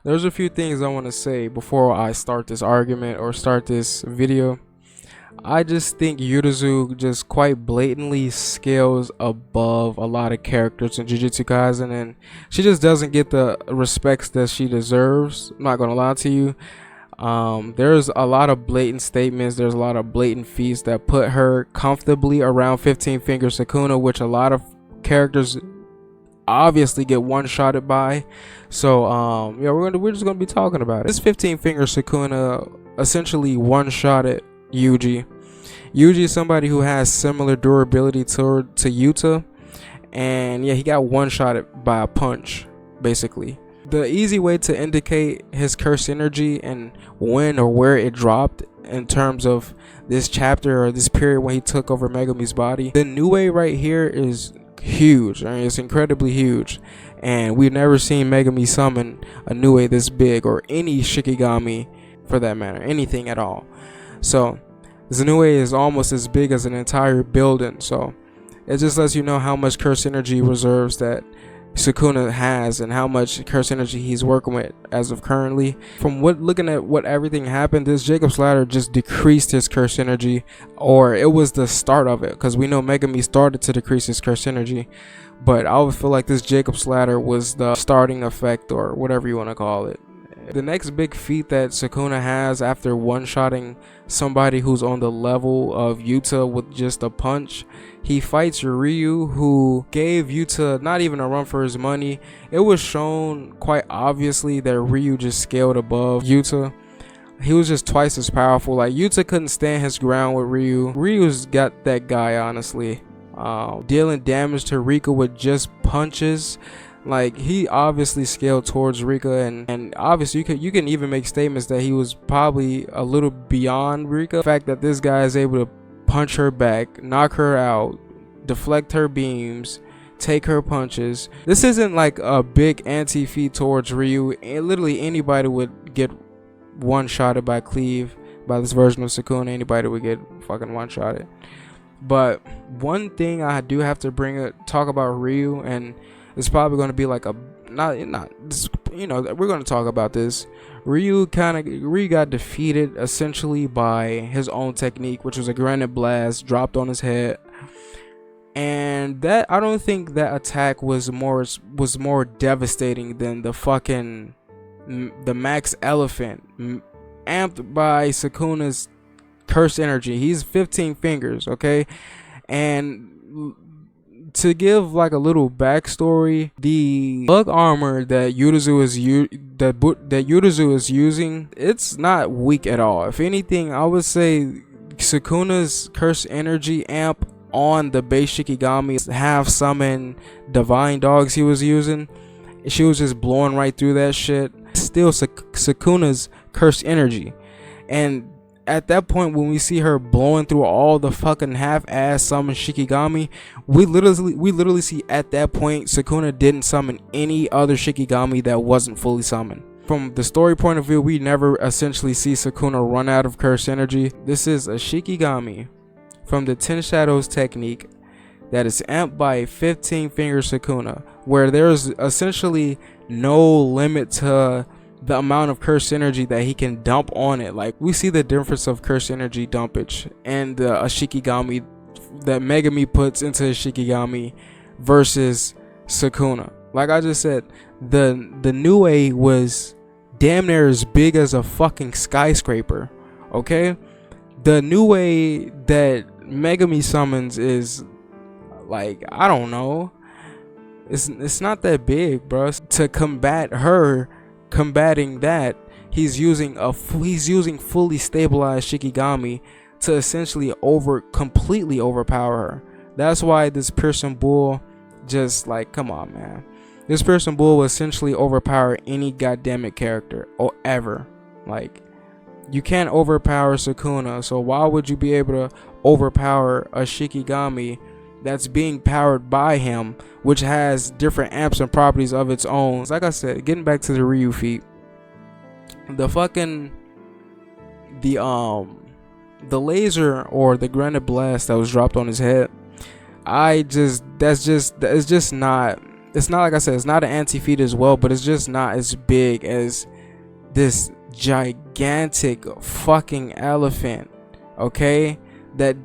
There's a few things I want to say before I start this argument or start this video. I just think Yorozu just quite blatantly scales above a lot of characters in Jujutsu Kaisen, and she just doesn't get the respects that she deserves. I'm not gonna lie to you. There's a lot of blatant statements, there's a lot of blatant feats that put her comfortably around 15 finger Sukuna, which a lot of characters obviously get one-shotted by. So yeah, we're just gonna be talking about it. This 15 finger Sukuna essentially one-shotted Yuji. Yuji is somebody who has similar durability to Yuta, and yeah, he got one-shotted by a punch basically. The easy way to indicate his curse energy and when or where it dropped in terms of this chapter or this period when he took over Megami's body, the new way right here is huge. I mean, it's incredibly huge, and we've never seen Megami summon a Nue this big, or any Shikigami for that matter, anything at all. So this Nue is almost as big as an entire building, so it just lets you know how much curse energy reserves that Sukuna has and how much curse energy he's working with as of currently. From looking at what everything happened, this Jacob's Ladder just decreased his curse energy, or it was the start of it, because we know Megami started to decrease his curse energy, but I would feel like this Jacob's Ladder was the starting effect, or whatever you want to call it. The next big feat that Sukuna has after one-shotting somebody who's on the level of Yuta with just a punch, he fights Ryu, who gave Yuta not even a run for his money. It was shown quite obviously that Ryu just scaled above Yuta. He was just twice as powerful. Like, Yuta couldn't stand his ground with Ryu. Ryu's got that guy, honestly. Dealing damage to Rika with just punches. Like, he obviously scaled towards Rika, and obviously you can even make statements that he was probably a little beyond Rika. The fact that this guy is able to punch her back, knock her out, deflect her beams, take her punches. This isn't like a big anti-feat towards Ryu. Literally anybody would get one-shotted by Cleave, by this version of Sukuna. Anybody would get fucking one-shotted. But one thing I do have to talk about Ryu, and it's probably going to be like a not you know, we're going to talk about this. Ryu got defeated essentially by his own technique, which was a granite blast dropped on his head, and that, I don't think that attack was more devastating than the Max Elephant amped by Sukuna's curse energy. He's 15 fingers, okay? And to give like a little backstory, the bug armor that Yorozu is using, it's not weak at all. If anything, I would say Sukuna's curse energy amp on the base Shikigami half summon divine dogs he was using, she was just blowing right through that shit. Still Sukuna's curse energy, and at that point, when we see her blowing through all the fucking half-ass summon Shikigami, we literally see at that point Sukuna didn't summon any other Shikigami that wasn't fully summoned. From the story point of view, we never essentially see Sukuna run out of curse energy. This is a Shikigami from the 10 Shadows technique that is amped by 15 finger Sukuna, where there's essentially no limit to the amount of curse energy that he can dump on it. Like, we see the difference of curse energy dumpage and a Shikigami that Megami puts into a Shikigami versus Sukuna. Like I just said, the Nue was damn near as big as a fucking skyscraper, okay? The Nue that Megami summons is like, I don't know, it's not that big, bro. To combat her combating that, he's using fully stabilized Shikigami to essentially completely overpower her. That's why this Pearson Bull, just like, come on, man, this Pearson Bull will essentially overpower any goddamn character or ever. Like, you can't overpower Sukuna, so why would you be able to overpower a Shikigami that's being powered by him, which has different amps and properties of its own? Like I said, getting back to the Ryu feat, the laser or the granite blast that was dropped on his head, it's not, like I said, it's not an anti-feat as well, but it's just not as big as this gigantic fucking elephant, okay, that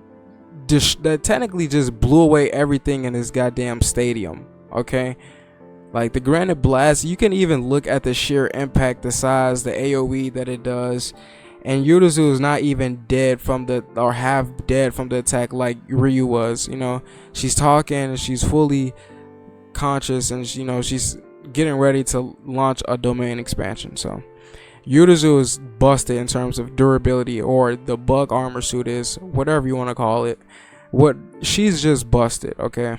technically just blew away everything in this goddamn stadium, okay. Like the granite blast, you can even look at the sheer impact, the size, the AoE that it does, and Yorozu is not even dead from the, or half dead from the attack like Ryu was. You know, she's talking, she's fully conscious, and you know, she's getting ready to launch a domain expansion. So Yorozu is busted in terms of durability, or the bug armor suit is, whatever you want to call it. What, she's just busted, okay?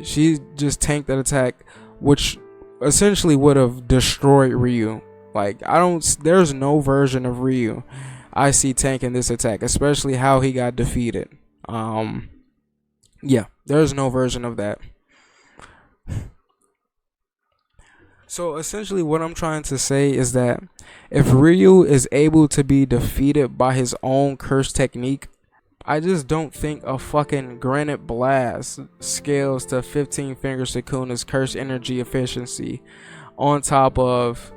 She just tanked that attack, which essentially would have destroyed Ryu. Like, there's no version of Ryu I see tanking this attack, especially how he got defeated. Yeah, there's no version of that. So essentially what I'm trying to say is that if Ryu is able to be defeated by his own curse technique, I just don't think a fucking granite blast scales to 15 finger Sukuna's curse energy efficiency, on top of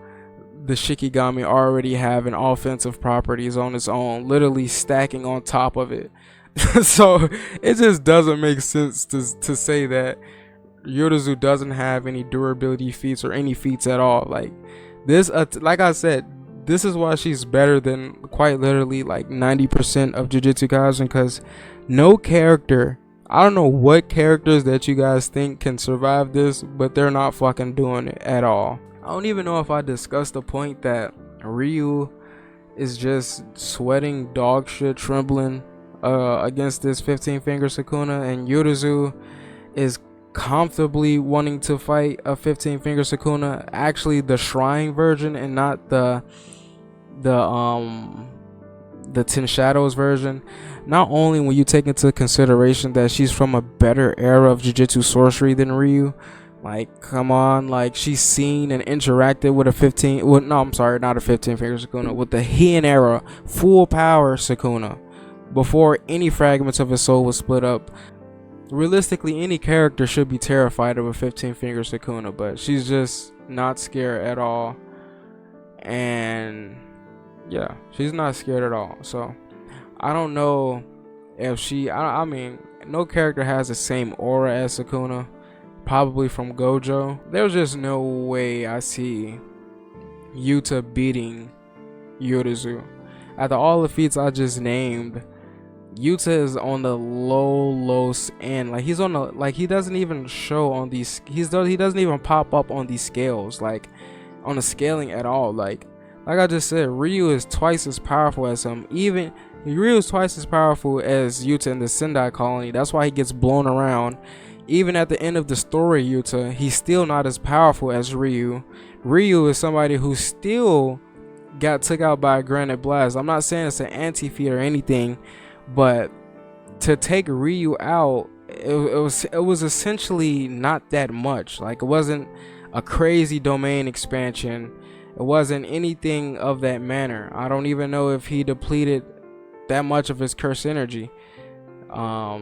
the Shikigami already having offensive properties on its own, literally stacking on top of it. So it just doesn't make sense to say that Yorozu doesn't have any durability feats or any feats at all. Like this, like I said, this is why she's better than quite literally like 90% of Jujutsu Kaisen, because no character, I don't know what characters that you guys think can survive this, but they're not fucking doing it at all. I don't even know if I discussed the point that Ryu is just sweating dog shit, trembling against this 15 finger Sukuna, and Yorozu is comfortably wanting to fight a 15 finger Sukuna, actually the shrine version and not the 10 shadows version. Not only when you take into consideration that she's from a better era of jujutsu sorcery than Ryu, like come on, like she's seen and interacted with a 15, well, no, I'm sorry, not a 15 finger Sukuna, with the Heian era full power Sukuna before any fragments of his soul was split up. Realistically, any character should be terrified of a 15 finger Sukuna, but she's just not scared at all. And yeah, she's not scared at all. So I don't know if she, I mean, no character has the same aura as Sukuna, probably from Gojo. There's just no way I see Yuta beating Yorozu. After all the feats I just named, Yuta is on the low end. Like he's on the, like he doesn't even show on these, he doesn't even pop up on these scales, like on the scaling at all. Like I just said, Ryu is twice as powerful as him. Even Ryu is twice as powerful as Yuta in the Sendai colony. That's why he gets blown around. Even at the end of the story, Yuta, he's still not as powerful as Ryu. Ryu is somebody who still got took out by a granite blast. I'm not saying it's an anti-feat or anything, but to take Ryu out, it was essentially not that much. Like it wasn't a crazy domain expansion. It wasn't anything of that manner. I don't even know if he depleted that much of his curse energy. I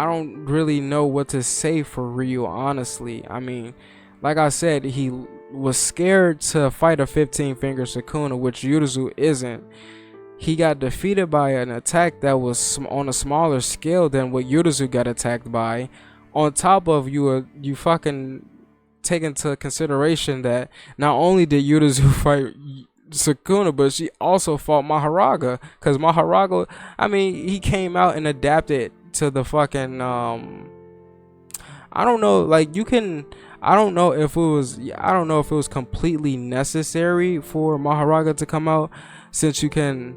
don't really know what to say for Ryu, honestly. I mean, like I said, he was scared to fight a 15 finger Sukuna, which Yorozu isn't. He got defeated by an attack that was on a smaller scale than what Yorozu got attacked by. On top of you fucking take into consideration that not only did Yorozu fight Sukuna, but she also fought Maharaga, because Maharaga, I mean, he came out and adapted to the fucking I don't know, like you can, I don't know if it was completely necessary for Maharaga to come out, since you can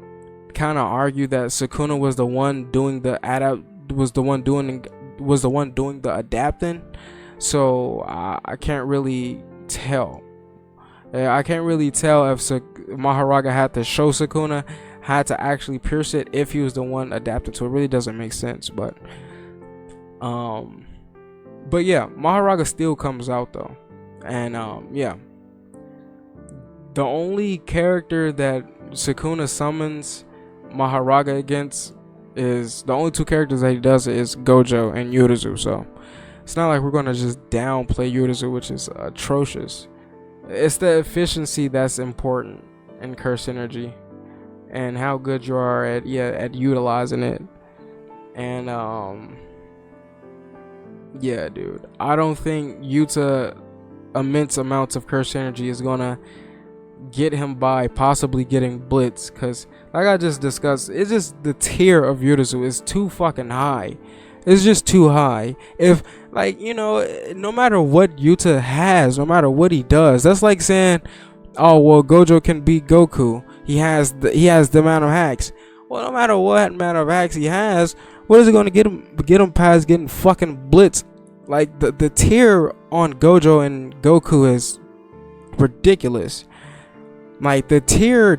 kind of argue that Sukuna was the one doing the doing the adapting. So I can't really tell. I can't really tell if Maharaga had to show Sukuna, had to actually pierce it, if he was the one adapted to it. It really doesn't make sense. But yeah, Maharaga still comes out though. And yeah, the only character that Sukuna summons Maharaga against is, the only two characters that he does it is Gojo and Yorozu. So it's not like we're gonna just downplay Yorozu, which is atrocious. It's the efficiency that's important in curse energy, and how good you are at at utilizing it. And yeah, dude, I don't think Yuta immense amounts of curse energy is gonna get him by possibly getting blitz, because like I just discussed, it's just the tier of Yorozu is too fucking high. It's just too high. If, like, you know, no matter what Yuta has, no matter what he does, that's like saying, oh well, Gojo can beat Goku, he has the amount of hacks. Well, no matter what amount of hacks he has, what is it going to get him past getting fucking blitz? Like, the tier on Gojo and Goku is ridiculous. Like, the tier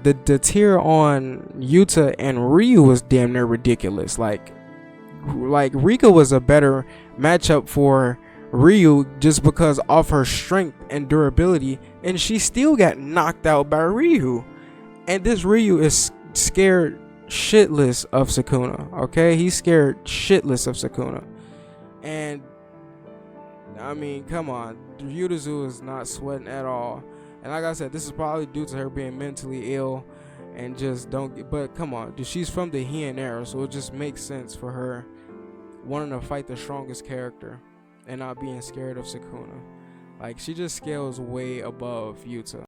on Yuta and Ryu was damn near ridiculous. Like Rika was a better matchup for Ryu just because of her strength and durability, and she still got knocked out by Ryu. And this Ryu is scared shitless of Sukuna. Okay, he's scared shitless of Sukuna. And I mean, come on, Yorozu is not sweating at all. And like I said, this is probably due to her being mentally ill and just don't get, but come on, dude, she's from the Heian era, so it just makes sense for her wanting to fight the strongest character and not being scared of Sukuna. Like, she just scales way above Yuta.